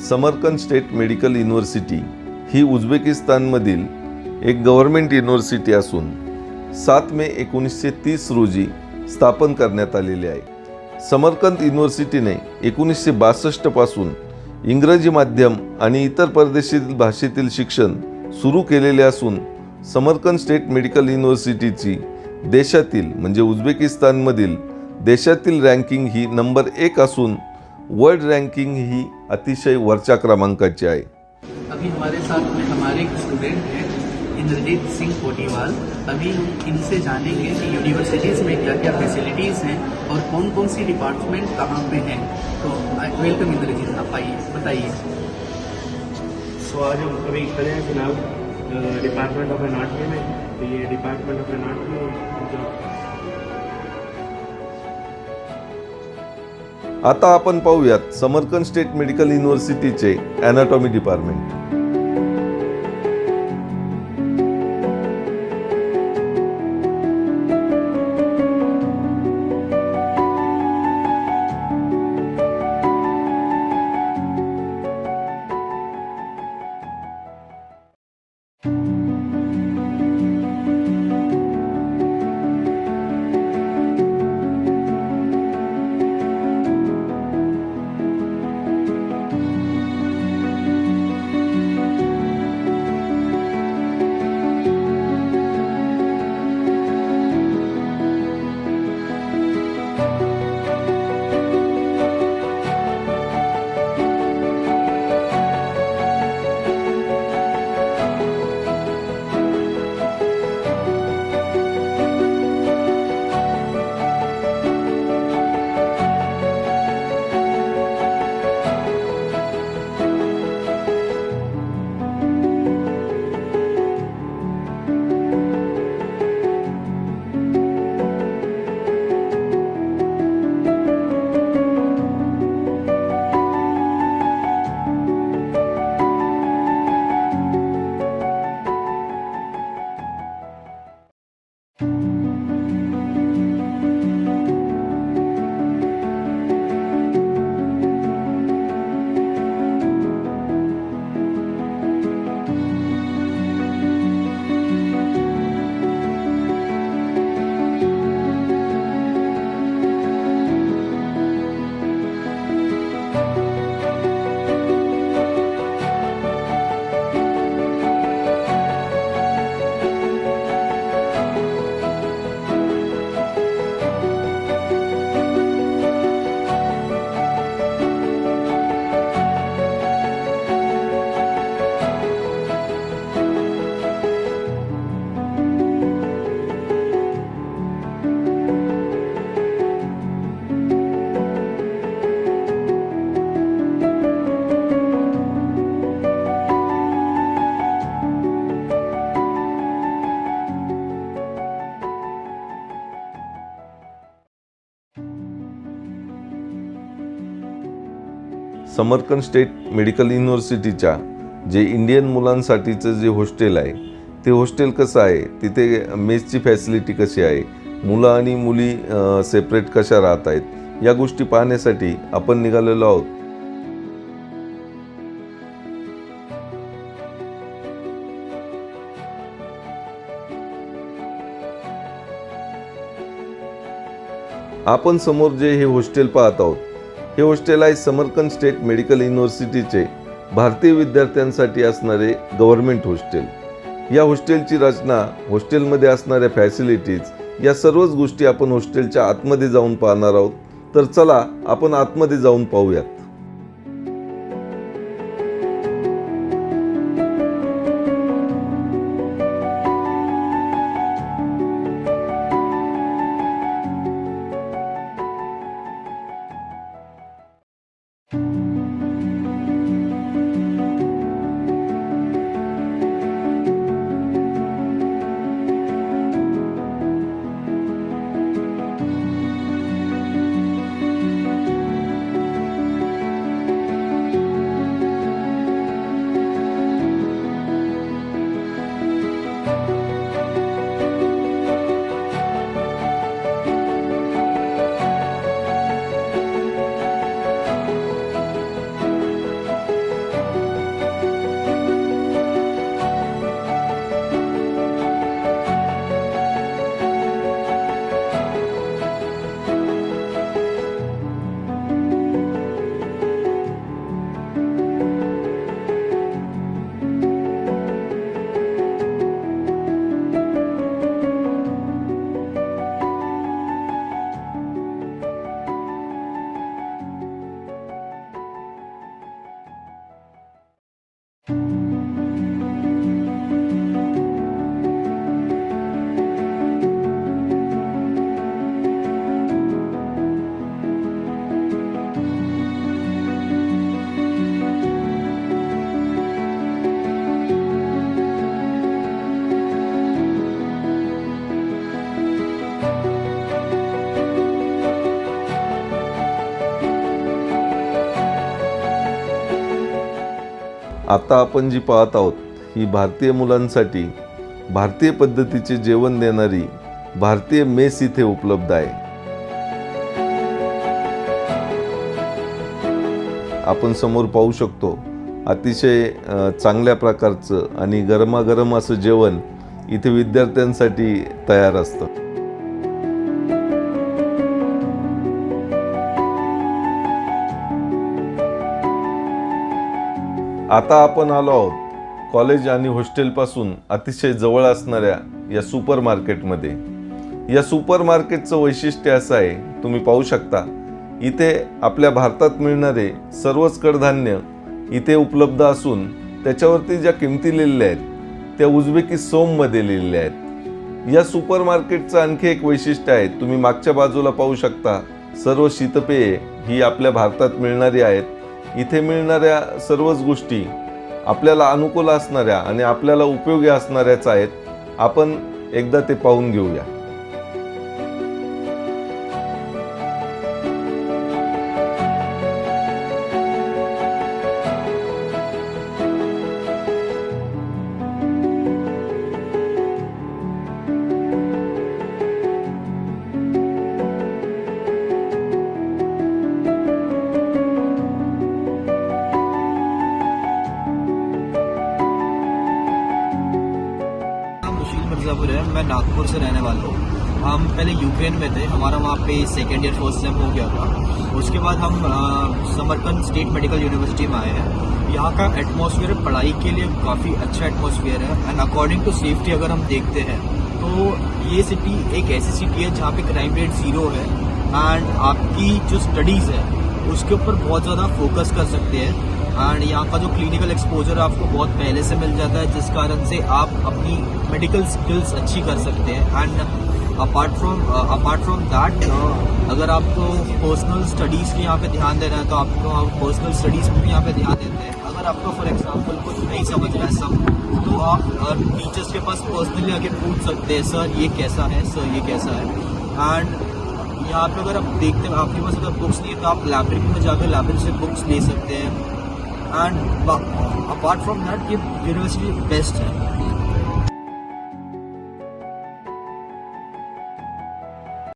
Samarkand state medical university ही उझबेकिस्तानमधील एक government university असून 7 मे 1930 रोजी स्थापन करण्यात आलेली आहे। समरकंद युनिव्हर्सिटीने 1962 पासून इंग्रजी माध्यम आणि इतर परदेशी भाषेतील शिक्षण सुरू केलेले असून समरकंद स्टेट मेडिकल युनिव्हर्सिटीची देशातील म्हणजे उझबेकिस्तानमधील देशातील रँकिंग ही नंबर 1 असून वर्ल्ड रँकिंग ही अतिशय वरच्या क्रमांकाची आहे। अभी हमारे साथ में हमारे एक स्टूडेंट हैं इंद्रजीत सिंह कोटीवाल। अभी हम इनसे जानेंगे कि यूनिवर्सिटीज़ में क्या क्या फैसिलिटीज़ हैं और कौन कौन सी डिपार्टमेंट कहाँ पे हैं। तो वेलकम इंद्रजीत, आप आइए बताइए। सो आज हम अभी खड़े हैं फिलहाल डिपार्टमेंट ऑफ एनाटॉमी में। तो ये डिपार्टमेंट ऑफ एनाटॉमी आता आपण पाहूयात समरकंद स्टेट मेडिकल युनिव्हर्सिटीचे anatomy department. Samarkand state medical युनिव्हर्सिटीच्या जे इंडियन मुलांसाठीचं जे हॉस्टेल आहे ते हॉस्टेल कसं आहे, तिथे मेसची फॅसिलिटी कशी आहे, मुलं आणि मुली सेपरेट कशा राहत आहेत, या गोष्टी पाहण्यासाठी आपण निघालेलो आहोत। आपण समोर जे हे हॉस्टेल पाहत आहोत हे हॉस्टेल आहे समरकंद स्टेट मेडिकल युनिव्हर्सिटीचे भारतीय विद्यार्थ्यांसाठी असणारे गव्हर्नमेंट हॉस्टेल। या हॉस्टेलची रचना, हॉस्टेलमध्ये असणाऱ्या फॅसिलिटीज या सर्वच गोष्टी आपण हॉस्टेलच्या आतमध्ये जाऊन पाहणार आहोत। तर चला आपण आतमध्ये जाऊन पाहूयात। आता आपण जी पाहत आहोत ही भारतीय मुलांसाठी भारतीय पद्धतीचे जेवण देणारी भारतीय मेस इथे उपलब्ध आहे. आपण समोर पाहू शकतो अतिशय चांगल्या प्रकारचं आणि गरमागरम असं जेवण इथे विद्यार्थ्यांसाठी तयार असतं. आता आपण आलो आहोत कॉलेज आणि हॉस्टेलपासून अतिशय जवळ असणाऱ्या या सुपर मार्केटमध्ये. या सुपर मार्केटचं वैशिष्ट्य असं आहे, तुम्ही पाहू शकता इथे आपल्या भारतात मिळणारे सर्वच कडधान्य इथे उपलब्ध असून त्याच्यावरती ज्या किमती लिहिलेल्या आहेत त्या उझबेकी सोममध्ये लिहिलेल्या आहेत. या सुपर मार्केटचं आणखी एक वैशिष्ट्य आहे, तुम्ही मागच्या बाजूला पाहू शकता सर्व शीतपेये ही आपल्या भारतात मिळणारी आहेत. इथे मिळणाऱ्या सर्वच गोष्टी आपल्याला अनुकूल असणाऱ्या आणि आपल्याला उपयोगी असणाऱ्याच आहेत. आपण एकदा ते पाहून घेऊया. मिर्ज़ापुर है, मैं नागपुर से रहने वाला हूँ. हम पहले यूक्रेन में थे, हमारा वहाँ पे सेकेंड ईयर फर्स्ट सेम हो गया था. उसके बाद हम समरकंद स्टेट मेडिकल यूनिवर्सिटी में आए हैं. यहाँ का एटमॉस्फेयर पढ़ाई के लिए काफ़ी अच्छा एटमॉस्फेयर है. एंड अकॉर्डिंग टू सेफ्टी अगर हम देखते हैं तो ये सिटी एक ऐसी सिटी है जहाँ पे क्राइम रेट 0 है. एंड आपकी जो स्टडीज़ है उसके ऊपर बहुत ज़्यादा फोकस कर सकते हैं. एंड यहाँ का जो क्लिनिकल एक्सपोजर आपको बहुत पहले से मिल जाता है, जिस कारण से आप अपनी मेडिकल स्किल्स अच्छी कर सकते हैं. एंड अपार्ट फ्रॉम दैट अगर आपको पर्सनल स्टडीज़ के यहाँ पे ध्यान देना है तो आपको पर्सनल स्टडीज़ में भी यहाँ पे ध्यान देते हैं. अगर आपको फॉर एग्जांपल कुछ नहीं समझ रहा है सब तो आप टीचर्स के पास पर्सनली आके पूछ सकते हैं, सर ये कैसा है, सर ये कैसा है. एंड यहाँ पे अगर आप देखते हैं आपके पास अगर बुक्स नहीं है तो आप लाइब्रेरी में जाकर लाइब्रेरी से बुक्स ले सकते हैं. एंड अपार्ट फ्रॉम दैट ये यूनिवर्सिटी बेस्ट है.